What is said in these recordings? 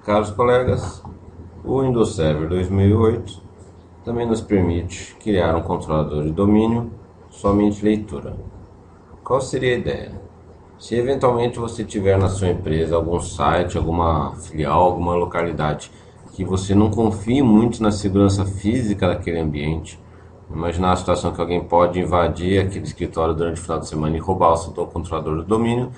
Caros colegas, o Windows Server 2008 também nos permite criar um controlador de domínio somente leitura. Qual seria a ideia? Se eventualmente você tiver na sua empresa algum site, alguma filial, alguma localidade que você não confie muito na segurança física daquele ambiente, imaginar a situação que alguém pode invadir aquele escritório durante o final de semana e roubar o seu controlador de domínio,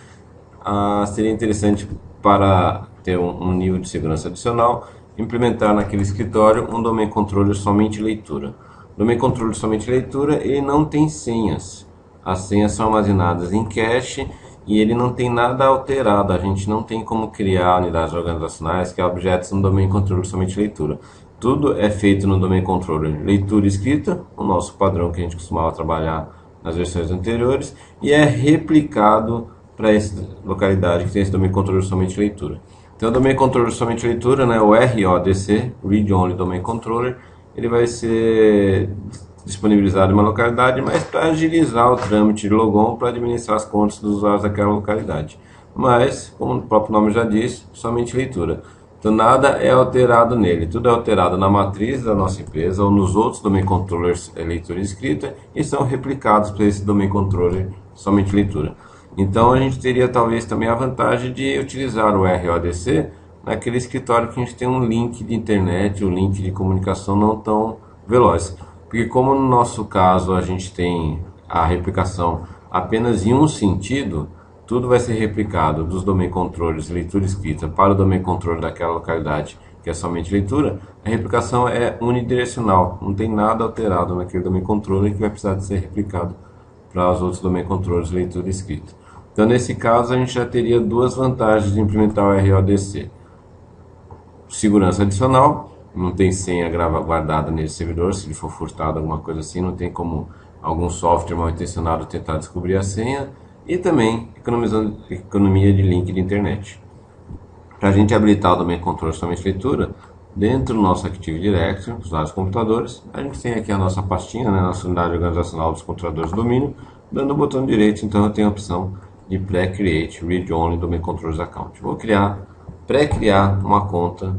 seria interessante, para ter um nível de segurança adicional, implementar naquele escritório um domain controller somente leitura. O domain controller somente leitura, ele não tem senhas. As senhas são armazenadas em cache e ele não tem nada alterado. A gente não tem como criar unidades organizacionais que objetos no domain controller somente leitura. Tudo é feito no domain controller leitura e escrita, o nosso padrão que a gente costumava trabalhar nas versões anteriores, e é replicado para essa localidade que tem esse domain controller somente leitura. Então, o domain controller somente leitura, né, o RODC, Read Only Domain Controller, ele vai ser disponibilizado em uma localidade, mas para agilizar o trâmite de logon, para administrar as contas dos usuários daquela localidade. Mas, como o próprio nome já diz, somente leitura. Então, nada é alterado nele, tudo é alterado na matriz da nossa empresa ou nos outros domain controllers leitura e escrita e são replicados para esse domain controller somente leitura. Então, a gente teria talvez também a vantagem de utilizar o RODC naquele escritório que a gente tem um link de internet, um link de comunicação não tão veloz. Porque como no nosso caso a gente tem a replicação apenas em um sentido, tudo vai ser replicado dos domain controllers leitura e escrita para o domain controller daquela localidade que é somente leitura, a replicação é unidirecional, não tem nada alterado naquele domain controller que vai precisar de ser replicado para os outros domain controllers leitura e escrita. Então, nesse caso, a gente já teria duas vantagens de implementar o RODC. Segurança adicional, não tem senha guardada nesse servidor, se ele for furtado, alguma coisa assim, não tem como algum software mal intencionado tentar descobrir a senha. E também economia de link de internet. Para a gente habilitar o domain controller somente leitura, dentro do nosso Active Directory, dos vários computadores, a gente tem aqui a nossa pastinha, né, nossa unidade organizacional dos controladores de domínio, dando o botão direito, então eu tenho a opção de pré-create read only domain controllers account. Vou pré-criar uma conta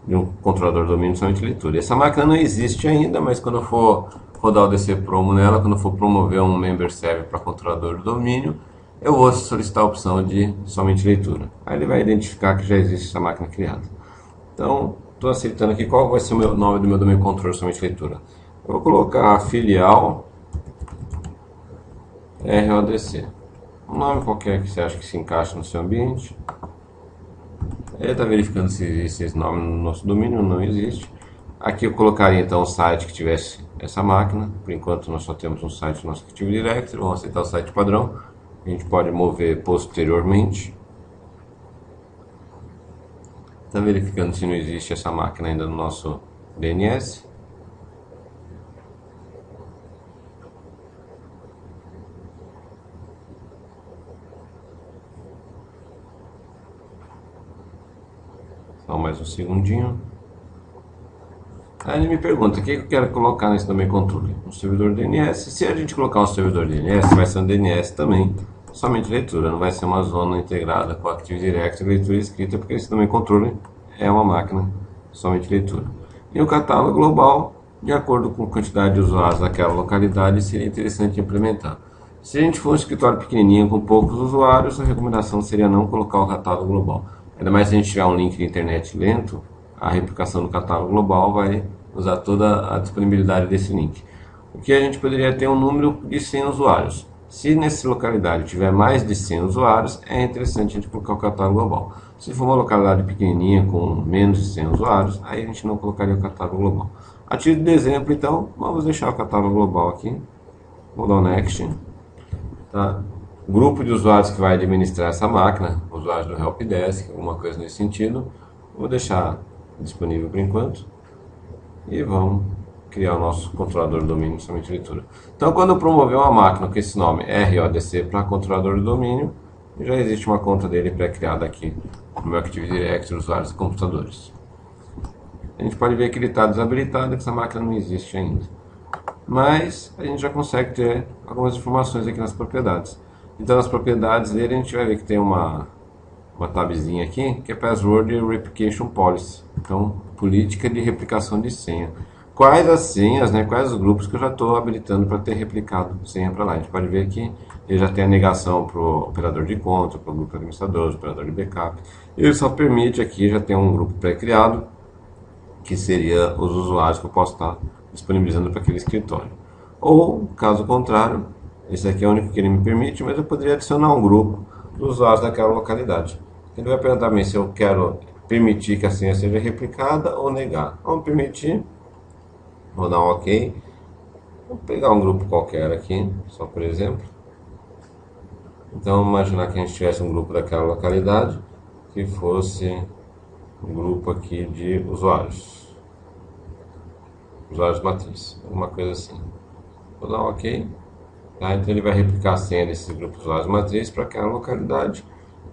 de um controlador de domínio somente leitura. Essa máquina não existe ainda, mas quando eu for rodar o DC Promo nela, quando eu for promover um member server para controlador de domínio, eu vou solicitar a opção de somente leitura. Aí ele vai identificar que já existe essa máquina criada. Então, estou aceitando aqui qual vai ser o nome do meu domain controller somente leitura. Eu vou colocar filial RODC. Um nome qualquer que você acha que se encaixa no seu ambiente. Ele está verificando se existe esse nome no nosso domínio, não existe. Aqui eu colocaria então o site que tivesse essa máquina. Por enquanto nós só temos um site no nosso Active Directory. Vamos aceitar o site padrão. A gente pode mover posteriormente. Está verificando se não existe essa máquina ainda no nosso DNS. Só mais um segundinho. Aí ele me pergunta, o que eu quero colocar nesse domain controller? Um servidor DNS. Se a gente colocar um servidor DNS, vai ser um DNS também, somente leitura. Não vai ser uma zona integrada com Active Directory, leitura e escrita, porque esse domain controller é uma máquina somente leitura. E o catálogo global, de acordo com a quantidade de usuários daquela localidade, seria interessante implementar. Se a gente for um escritório pequenininho com poucos usuários, a recomendação seria não colocar o catálogo global. Ainda mais se a gente tiver um link de internet lento, a replicação do catálogo global vai usar toda a disponibilidade desse link. O que a gente poderia ter um número de 100 usuários. Se nessa localidade tiver mais de 100 usuários, é interessante a gente colocar o catálogo global. Se for uma localidade pequenininha com menos de 100 usuários, aí a gente não colocaria o catálogo global. A título de exemplo, então, vamos deixar o catálogo global aqui. Vou dar o Next. Tá? O grupo de usuários que vai administrar essa máquina, usuários do Helpdesk, alguma coisa nesse sentido, vou deixar disponível por enquanto e vamos criar o nosso controlador de domínio somente leitura. Então, quando eu promover uma máquina com esse nome RODC para controlador de domínio, já existe uma conta dele pré-criada aqui no meu Active Directory, usuários e computadores. A gente pode ver que ele está desabilitado, que essa máquina não existe ainda. Mas a gente já consegue ter algumas informações aqui nas propriedades. Então, nas propriedades dele, a gente vai ver que tem uma uma tabzinha aqui, que é Password Replication Policy. Então, política de replicação de senha. Quais as senhas, né, quais os grupos que eu já estou habilitando para ter replicado senha para lá. A gente pode ver aqui, ele já tem a negação para o operador de conta, para o grupo de administradores, operador de backup. Ele só permite aqui, já tem um grupo pré-criado, que seria os usuários que eu posso estar disponibilizando para aquele escritório. Ou, caso contrário, esse aqui é o único que ele me permite, mas eu poderia adicionar um grupo dos usuários daquela localidade. Ele vai perguntar também se eu quero permitir que a senha seja replicada ou negar. Vamos permitir, vou dar um OK. Vou pegar um grupo qualquer aqui, só por exemplo. Então, vamos imaginar que a gente tivesse um grupo daquela localidade, que fosse um grupo aqui de usuários matriz, alguma coisa assim. Vou dar um OK. Tá? Então ele vai replicar a senha desses grupos de usuários matriz para aquela localidade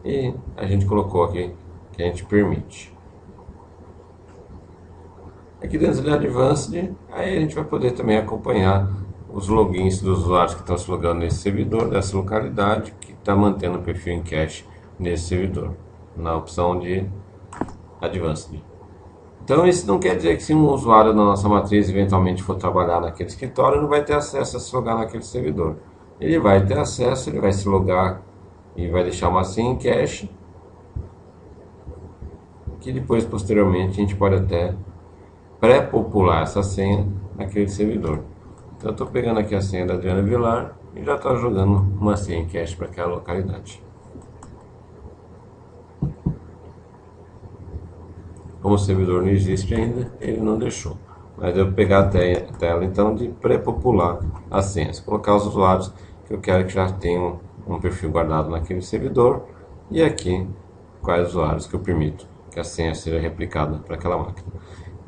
e a gente colocou aqui que a gente permite. Aqui dentro de Advanced, aí a gente vai poder também acompanhar os logins dos usuários que estão se logando nesse servidor, dessa localidade, que está mantendo o perfil em cache nesse servidor, na opção de Advanced. Então isso não quer dizer que se um usuário da nossa matriz eventualmente for trabalhar naquele escritório, não vai ter acesso a se logar naquele servidor. Ele vai ter acesso, ele vai se logar e vai deixar uma senha em cache, que depois, posteriormente, a gente pode até pré-popular essa senha naquele servidor. Então eu estou pegando aqui a senha da Adriana Vilar e já está jogando uma senha em cache para aquela localidade. Como o servidor não existe ainda, ele não deixou. Mas eu vou pegar a tela então de pré-popular as senhas, colocar os usuários que eu quero que já tenham um perfil guardado naquele servidor e aqui quais usuários que eu permito que a senha seja replicada para aquela máquina.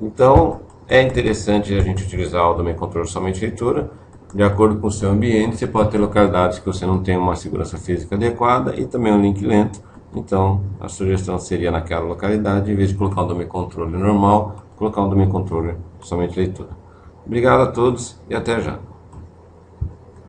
Então é interessante a gente utilizar o domain controller somente leitura. De acordo com o seu ambiente, você pode ter localidades que você não tem uma segurança física adequada e também um link lento. Então, a sugestão seria naquela localidade, em vez de colocar um domain controller normal, colocar um domain controller somente leitura. Obrigado a todos e até já.